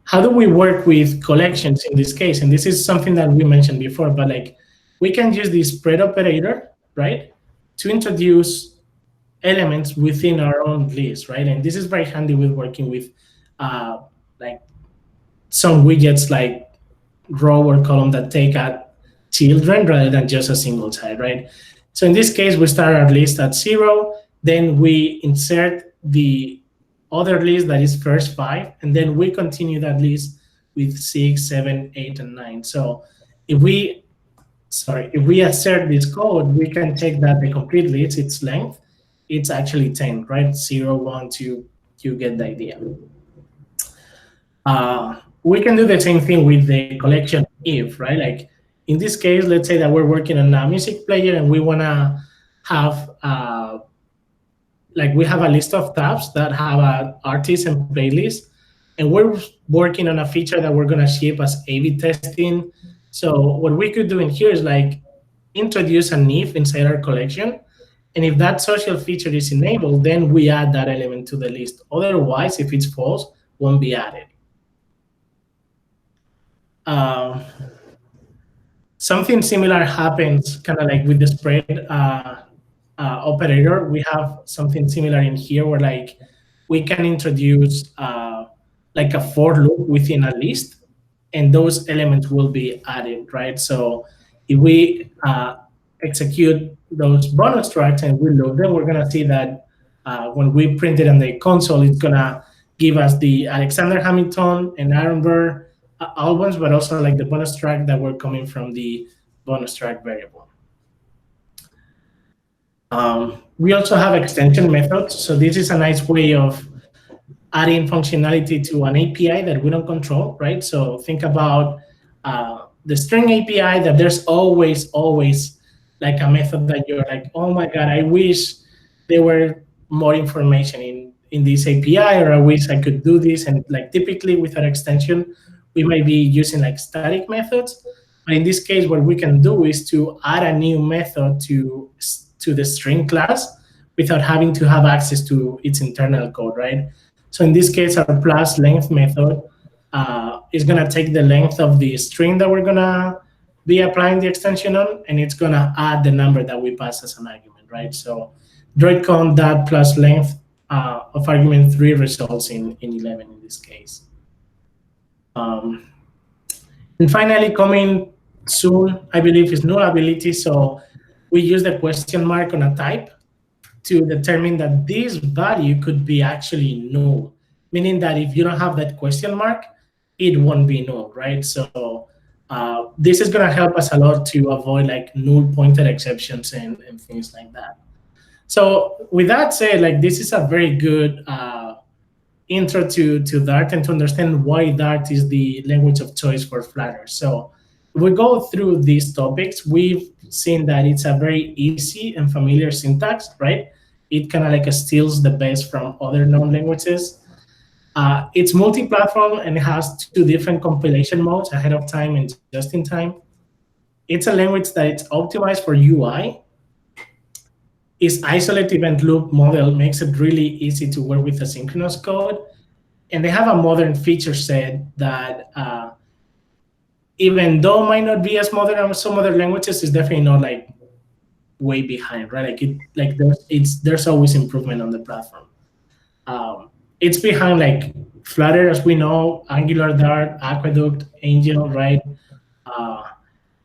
How do we work with collections in this case? And this is something that we mentioned before, but we can use the spread operator, right, to introduce elements within our own list, right? And this is very handy with working with some widgets like row or column that take out children rather than just a single child, right? So in this case, we start our list at 0, then we insert the other list that is first 5, and then we continue that list with 6, 7, 8, and 9. So if we assert this code, we can check that the complete list, its length, it's actually 10, right? 0, 1, 2, you get the idea. We can do the same thing with the collection if, right? Like in this case, let's say that we're working on a music player and we want to have, we have a list of tabs that have an artist and playlist, and we're working on a feature that we're going to ship as A/B testing. So what we could do in here is introduce an if inside our collection. And if that social feature is enabled, then we add that element to the list. Otherwise, if it's false, won't be added. Something similar happens kind of like with the spread operator. We have something similar in here where we can introduce a for loop within a list, and those elements will be added, right? So if we execute those bonus tracks and we load them, we're going to see that when we print it on the console, it's going to give us the Alexander Hamilton and Aaron Burr albums, but also the bonus track that were coming from the bonus track variable. We also have extension methods. So this is a nice way of adding functionality to an API that we don't control, right? So think about the string API that there's always a method that you're oh my God, I wish there were more information in this API, or I wish I could do this. And typically with an extension, we might be using static methods. But in this case, what we can do is to add a new method to the string class without having to have access to its internal code, right? So in this case, our plus length method is going to take the length of the string that we're going to be applying the extension on, and it's going to add the number that we pass as an argument, right? So droidcon that plus length of argument 3 results in 11 in this case. And finally, coming soon, I believe, is nullability. So we use the question mark on a type to determine that this value could be actually null, meaning that if you don't have that question mark, it won't be null, right? So this is going to help us a lot to avoid null pointer exceptions and things like that. So with that said, this is a very good intro to Dart and to understand why Dart is the language of choice for Flutter. So if we go through these topics, we've seen that it's a very easy and familiar syntax, right? It kind of steals the best from other known languages. It's multi-platform and it has 2 different compilation modes, ahead of time and just in time. It's a language that it's optimized for UI. Its isolate event loop model makes it really easy to work with asynchronous code. And they have a modern feature set that even though it might not be as modern as some other languages, it's definitely not like way behind, right? Like there's always improvement on the platform. It's behind like Flutter, as we know, Angular, Dart, Aqueduct, Angel, right?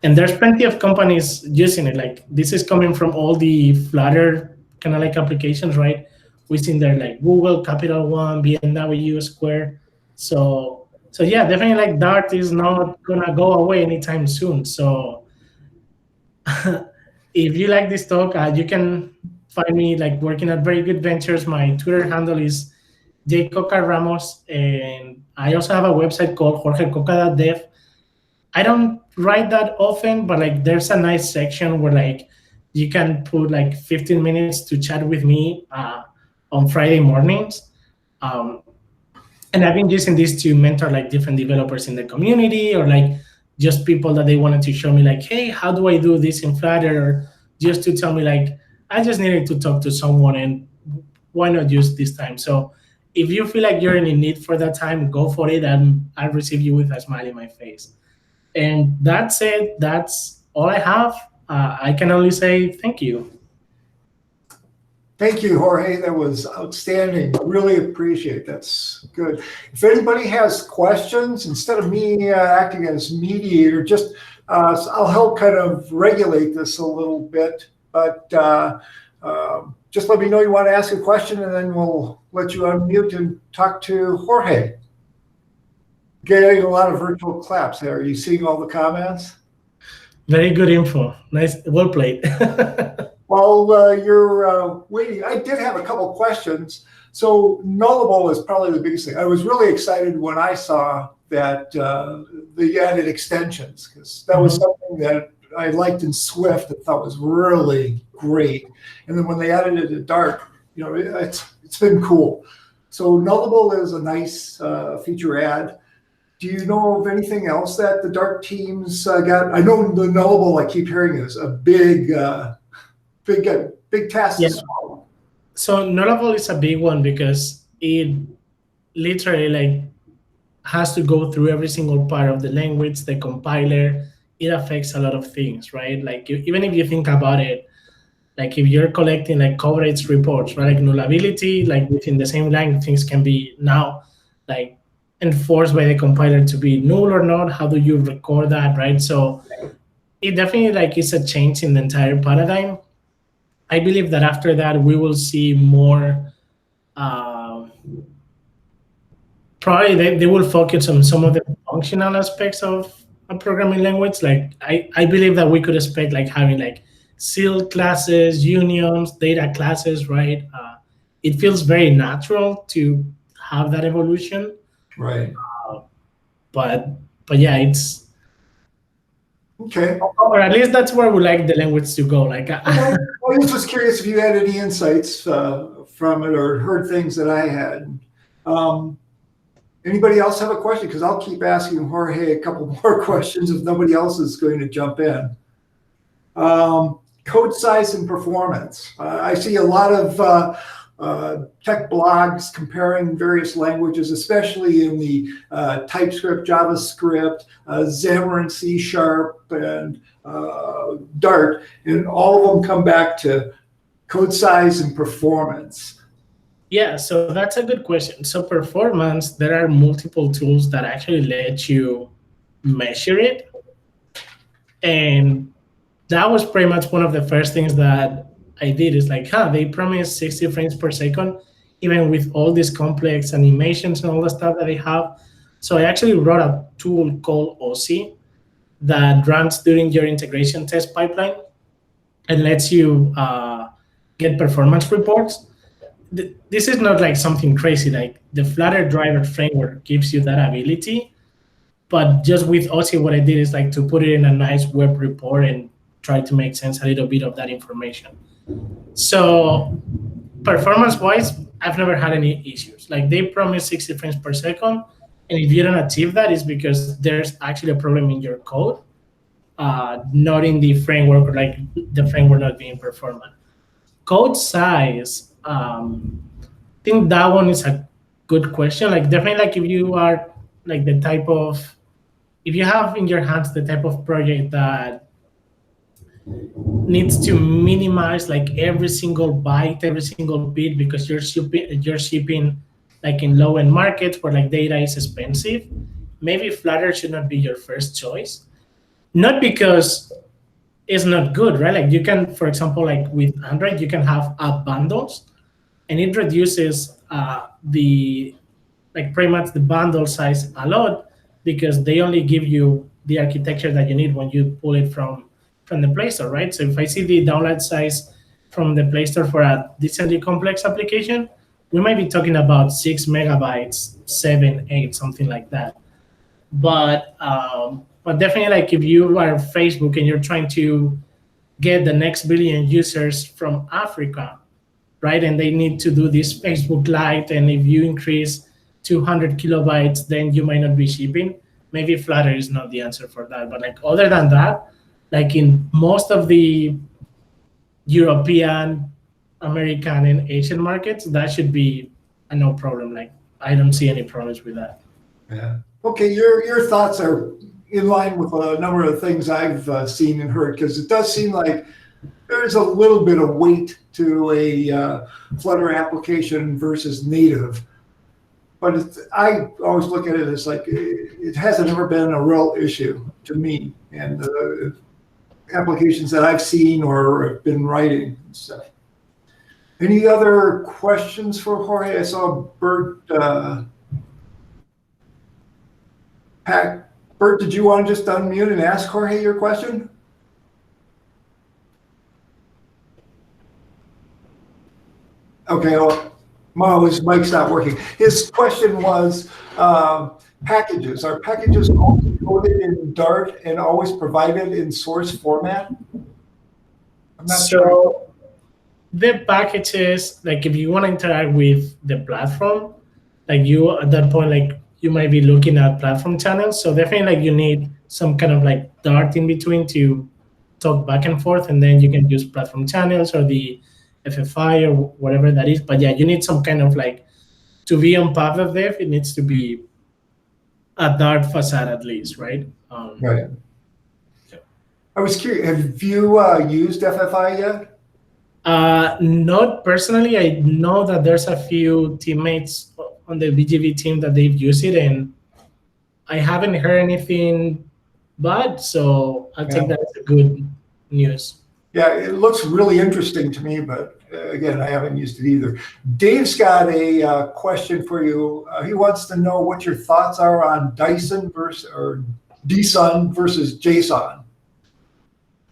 And there's plenty of companies using it. Like this is coming from all the Flutter kind of like applications, right? We've seen there like Google, Capital One, BMW, Square. So yeah, definitely like Dart is not gonna go away anytime soon. So if you like this talk, you can find me like working at Very Good Ventures. My Twitter handle is Coca Ramos, and I also have a website called jorgecoca.dev. I don't write that often, but like there's a nice section where like you can put like 15 minutes to chat with me on Friday mornings. And I've been using this to mentor like different developers in the community, or like just people that they wanted to show me like, hey, how do I do this in Flutter? Or just to tell me like, I just needed to talk to someone, and why not use this time? So if you feel like you're in need for that time, go for it, and I'll receive you with a smile in my face. And that's it. That's all I have. I can only say thank you. Thank you, Jorge. That was outstanding. Really appreciate it. That's good. If anybody has questions, instead of me acting as mediator, just I'll help kind of regulate this a little bit. But just let me know you want to ask a question, and then we'll let you unmute and talk to Jorge. Getting a lot of virtual claps there. Are you seeing all the comments? Very good info. Nice. Well played. While you're waiting, I did have a couple questions. So Nullable is probably the biggest thing. I was really excited when I saw that the added extensions, because that was something that I liked in Swift and thought was really great. And then when they added it to Dart, you know, it's been cool. So Nullable is a nice feature add. Do you know of anything else that the Dart teams got? I know the Nullable, I keep hearing, is a big task to swallow. So Nullable is a big one because it literally like has to go through every single part of the language, the compiler. It affects a lot of things, right? Like even if you think about it, like if you're collecting like coverage reports, right? Like nullability, like within the same line, things can be now like enforced by the compiler to be null or not. How do you record that, right? So it definitely like is a change in the entire paradigm. I believe that after that we will see more. Probably they will focus on some of the functional aspects of a programming language. Like I believe that we could expect like having like seal classes, unions, data classes, right? It feels very natural to have that evolution. Right. But yeah, it's okay. Or at least that's where we like the language to go. Like I was just curious if you had any insights from it or heard things that I had. Anybody else have a question? Because I'll keep asking Jorge a couple more questions if nobody else is going to jump in. Code size and performance. I see a lot of tech blogs comparing various languages, especially in the TypeScript, JavaScript, Xamarin, C#, and Dart, and all of them come back to code size and performance. Yeah, so that's a good question. So performance, there are multiple tools that actually let you measure it. And that was pretty much one of the first things that I did is like, they promise 60 frames per second, even with all these complex animations and all the stuff that they have. So I actually wrote a tool called OSI that runs during your integration test pipeline and lets you get performance reports. This is not like something crazy, like the Flutter driver framework gives you that ability, but just with OSI, what I did is like to put it in a nice web report and try to make sense a little bit of that information. So performance-wise, I've never had any issues. Like they promise 60 frames per second, and if you don't achieve that, it's because there's actually a problem in your code, not in the framework, or like the framework not being performant. Code size, I think that one is a good question. Like definitely, like if you are like the type of if you have in your hands the type of project that needs to minimize like every single byte, every single bit, because you're shipping like in low-end markets where like data is expensive, maybe Flutter should not be your first choice. Not because it's not good, right? Like you can, for example, like with Android, you can have app bundles, and it reduces pretty much the bundle size a lot, because they only give you the architecture that you need when you pull it from the Play Store, right? So if I see the download size from the Play Store for a decently complex application, we might be talking about 6 megabytes, 7, 8, something like that. But definitely, like if you are Facebook and you're trying to get the next billion users from Africa, right? And they need to do this Facebook Lite, and if you increase 200 kilobytes, then you might not be shipping. Maybe Flutter is not the answer for that. But like other than that, like in most of the European, American, and Asian markets, that should be a no problem. Like I don't see any problems with that. Yeah. Okay, your thoughts are in line with a number of things I've seen and heard, because it does seem like there's a little bit of weight to a Flutter application versus native. But I always look at it as like it hasn't ever been a real issue to me, and applications that I've seen or have been writing and stuff. Any other questions for Jorge? I saw Bert. Bert, did you want to just unmute and ask Jorge your question? Okay, well, his mic's not working. His question was packages. Are packages always coded in Dart and always provided in source format? I'm not sure. The packages, like if you want to interact with the platform, like you at that point, like you might be looking at platform channels. So definitely like you need some kind of like Dart in between to talk back and forth, and then you can use platform channels or the FFI or whatever that is. But yeah, you need some kind of like, to be on path of dev, it needs to be a Dart facade at least, right? Right. Yeah. I was curious, have you used FFI yet? Not personally. I know that there's a few teammates on the BGV team that they've used it, and I haven't heard anything bad, so I'll take that as a good news. Yeah, it looks really interesting to me, but again, I haven't used it either. Dave's got a question for you. He wants to know what your thoughts are on DSON versus JSON.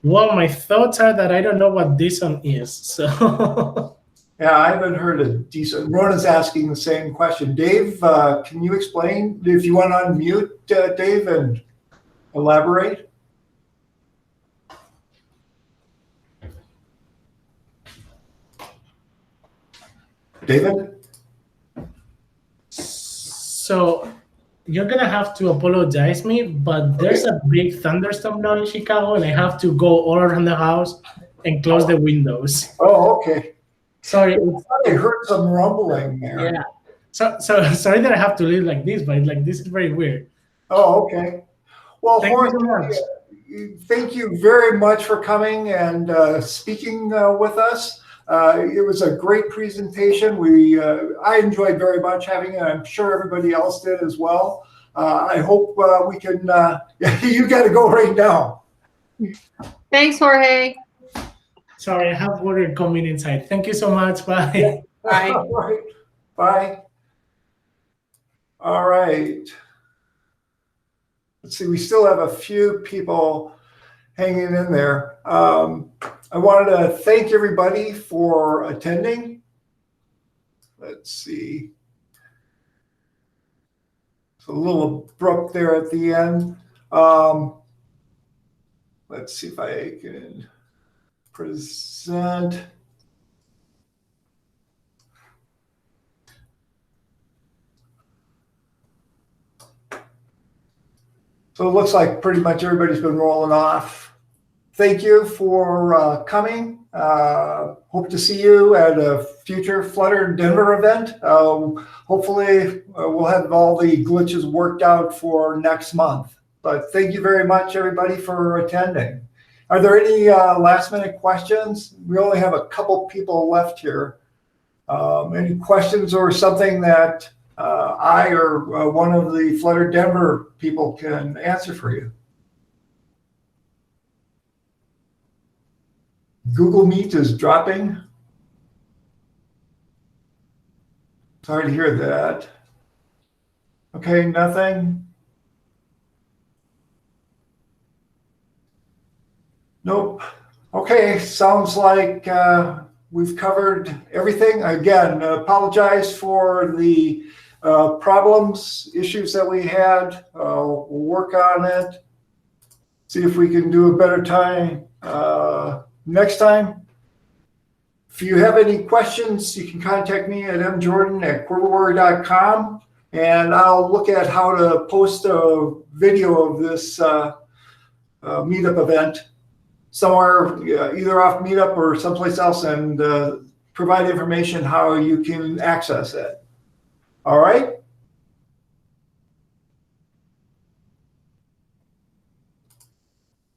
Well, my thoughts are that I don't know what DSON is, so. Yeah, I haven't heard of DSON. Ronan's asking the same question. Dave, can you explain? If you want to unmute, Dave, and elaborate. David? So you're gonna have to apologize me, but there's a big thunderstorm now in Chicago, and I have to go all around the house and close the windows. Oh, okay. Sorry. I heard some rumbling there. Yeah. So sorry that I have to leave like this, but like this is very weird. Oh, okay. Well, Thank you so much. Thank you very much for coming and speaking with us. It was a great presentation. I enjoyed very much having it. I'm sure everybody else did as well. I hope we can, you got to go right now. Thanks, Jorge. Sorry, I have water coming inside. Thank you so much. Bye. Bye. All right. Bye. All right. Let's see, we still have a few people hanging in there. I wanted to thank everybody for attending. Let's see. It's a little abrupt there at the end. Let's see if I can present. So it looks like pretty much everybody's been rolling off. Thank you for coming. Hope to see you at a future Flutter Denver event. Hopefully we'll have all the glitches worked out for next month. But thank you very much, everybody, for attending. Are there any last-minute questions? We only have a couple people left here. Any questions or something that I or one of the Flutter Denver people can answer for you? Google Meet is dropping. Sorry to hear that. Okay, nothing. Nope. Okay, sounds like we've covered everything. Again, apologize for the problems, issues that we had. We'll work on it. See if we can do a better time next time. If you have any questions, you can contact me at mjordan@quirtwarrior.com, and I'll look at how to post a video of this meetup event somewhere, either off Meetup or someplace else, and provide information how you can access it. All right?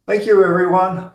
Thank you, everyone.